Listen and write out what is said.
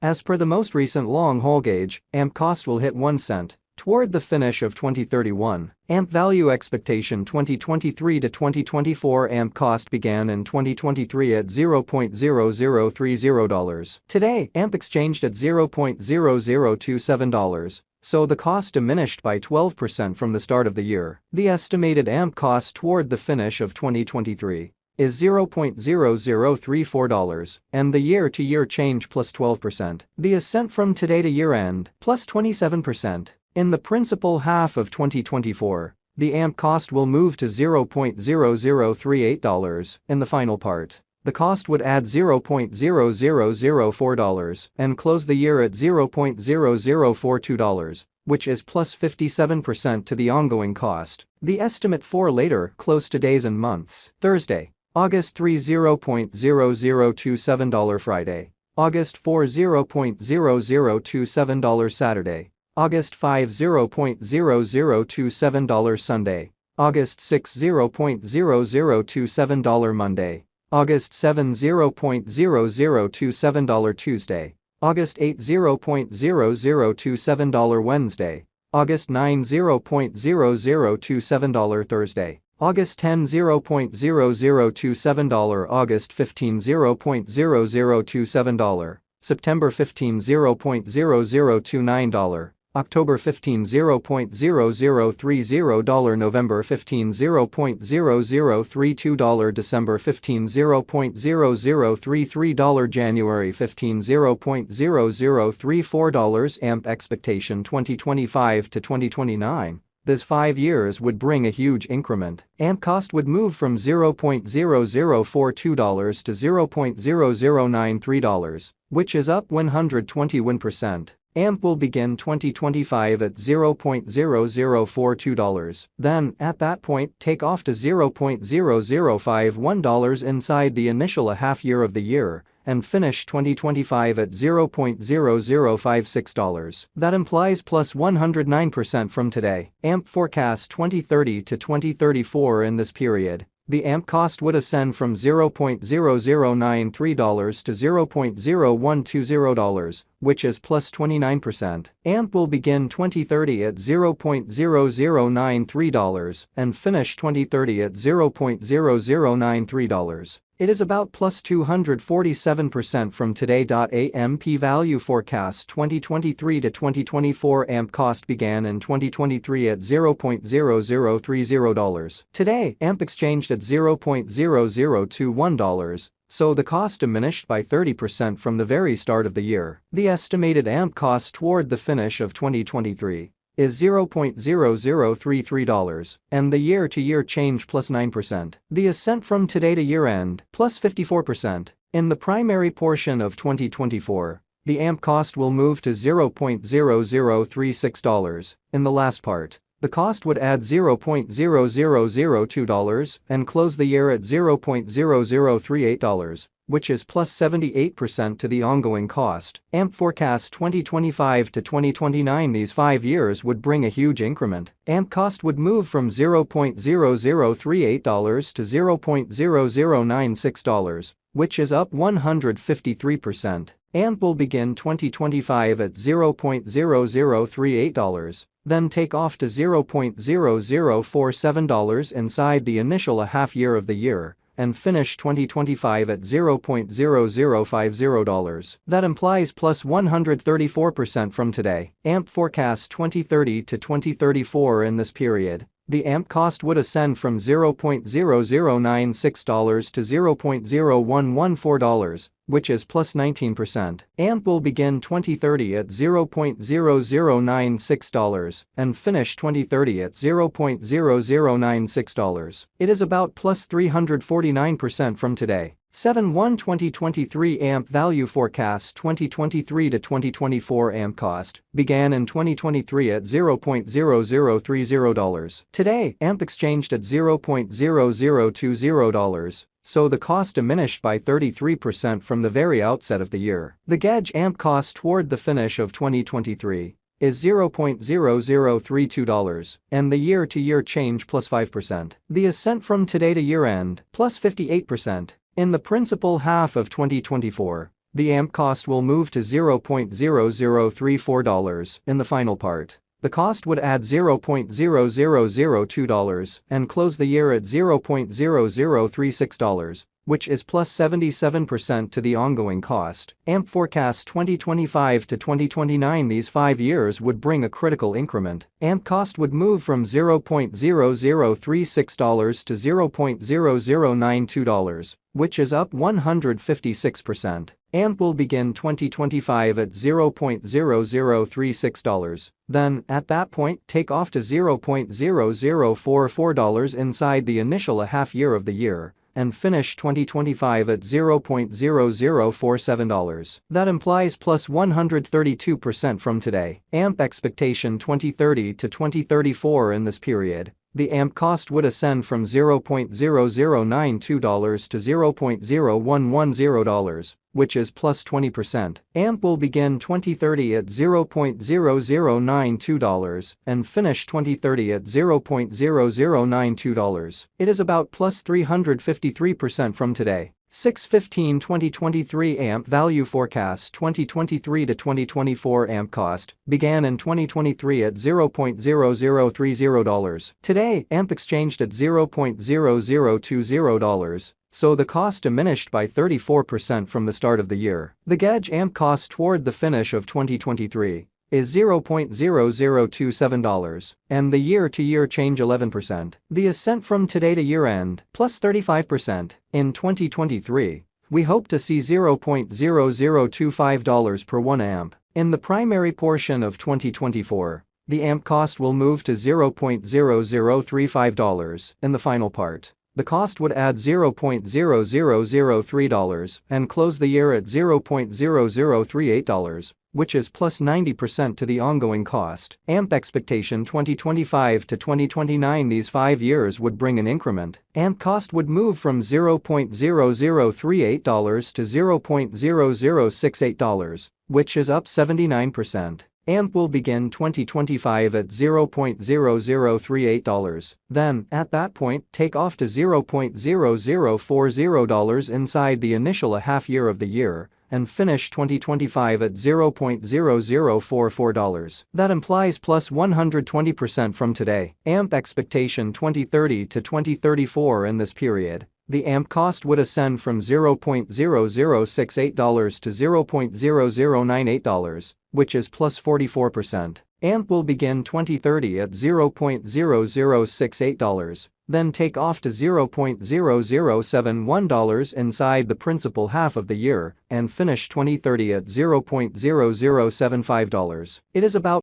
As per the most recent long-haul gauge, AMP cost will hit 1 cent toward the finish of 2031. AMP value expectation 2023 to 2024 AMP cost began in 2023 at $0.0030. Today, AMP exchanged at $0.0027. So the cost diminished by 12% from the start of the year. The estimated AMP cost toward the finish of 2023 is $0.0034, and the year-to-year change plus 12%. The ascent from today to year-end plus 27%. In the principal half of 2024, the AMP cost will move to $0.0038. In the final part, the cost would add $0.0004 and close the year at $0.0042, which is plus 57% to the ongoing cost. The estimate for later, close to days and months. Thursday, August 3, $0.0027. Friday, August 4, $0.0027. Saturday, August 5, $0.0027. Sunday, August 6, $0.0027. Monday, August 7, $0.0027. Tuesday, August 8, $0.0027. Wednesday, August 9, $0.0027. Thursday, August 10, $0.0027. August 15, $0.0027. September 15, $0.0029. October 15, $0.0030. November 15, $0.0032. December 15, $0.0033. January 15, $0.0034. AMP expectation 2025 to 2029. This 5 years would bring a huge increment. AMP cost would move from $0.0042 to $0.0093, which is up 121%. AMP will begin 2025 at $0.0042. Then, at that point, take off to $0.0051 inside the initial half year of the year and finish 2025 at $0.0056. That implies plus 109% from today. AMP forecast 2030 to 2034. In this period, the AMP cost would ascend from $0.0093 to $0.0120, which is plus 29%. AMP will begin 2030 at $0.0093 and finish 2030 at $0.0093. It is about plus 247% from today. AMP value forecast 2023 to 2024 AMP cost began in 2023 at $0.0030. Today, AMP exchanged at $0.0021. So the cost diminished by 30% from the very start of the year. The estimated AMP cost toward the finish of 2023 is $0.0033, and the year-to-year change plus 9%. The ascent from today to year-end plus 54%. In the primary portion of 2024, the AMP cost will move to $0.0036. In the last part, the cost would add $0.0002 and close the year at $0.0038, which is plus 78% to the ongoing cost. AMP forecast 2025 to 2029. These 5 years would bring a huge increment. AMP cost would move from $0.0038 to $0.0096, which is up 153%. AMP will begin 2025 at $0.0038, then take off to $0.0047 inside the initial half year of the year and finish 2025 at $0.0050. That implies plus 134% from today. AMP forecast 2030 to 2034. In this period, the AMP cost would ascend from $0.0096 to $0.0114, which is plus 19%. AMP will begin 2030 at $0.0096 and finish 2030 at $0.0096. It is about plus 349% from today. 7/1/2023 AMP value forecast 2023 to 2024 AMP cost began in 2023 at $0.0030. Today, AMP exchanged at $0.0020. So the cost diminished by 33% from the very outset of the year. The gauge AMP cost toward the finish of 2023 is $0.0032, and the year-to-year change plus 5%. The ascent from today to year-end plus 58%. In the principal half of 2024, the AMP cost will move to $0.0034 in the final part. The cost would add $0.0002 and close the year at $0.0036, which is plus 77% to the ongoing cost. AMP forecasts 2025 to 2029. These 5 years would bring a critical increment. AMP cost would move from $0.0036 to $0.0092, which is up 156%. AMP will begin 2025 at $0.0036. Then, at that point, take off to $0.0044 inside the initial half year of the year, and finish 2025 at $0.0047. That implies plus 132% from today. AMP expectation 2030 to 2034. In this period, the AMP cost would ascend from $0.0092 to $0.0110, which is plus 20%. AMP will begin 2030 at $0.0092 and finish 2030 at $0.0092. It is about plus 353% from today. 6/15/2023 AMP value forecast 2023 to 2024 AMP cost began in 2023 at $0.0030. Today, AMP exchanged at $0.0020, so the cost diminished by 34% from the start of the year. The gauge AMP cost toward the finish of 2023 is $0.0027, and the year-to-year change 11%. The ascent from today to year-end, plus 35%. In 2023, we hope to see $0.0025 per 1 AMP. In the primary portion of 2024, the AMP cost will move to $0.0035 in the final part. The cost would add $0.0003 and close the year at $0.0038, which is plus 90% to the ongoing cost. AMP expectation 2025 to 2029. These 5 years would bring an increment. AMP cost would move from $0.0038 to $0.0068, which is up 79%. AMP will begin 2025 at $0.0038. Then, at that point, take off to $0.0040 inside the initial half year of the year, and finish 2025 at $0.0044. That implies plus 120% from today. AMP expectation 2030 to 2034. In this period, the AMP cost would ascend from $0.0068 to $0.0098, which is plus 44%. AMP will begin 2030 at $0.0068, then take off to $0.0071 inside the principal half of the year, and finish 2030 at $0.0075. It is about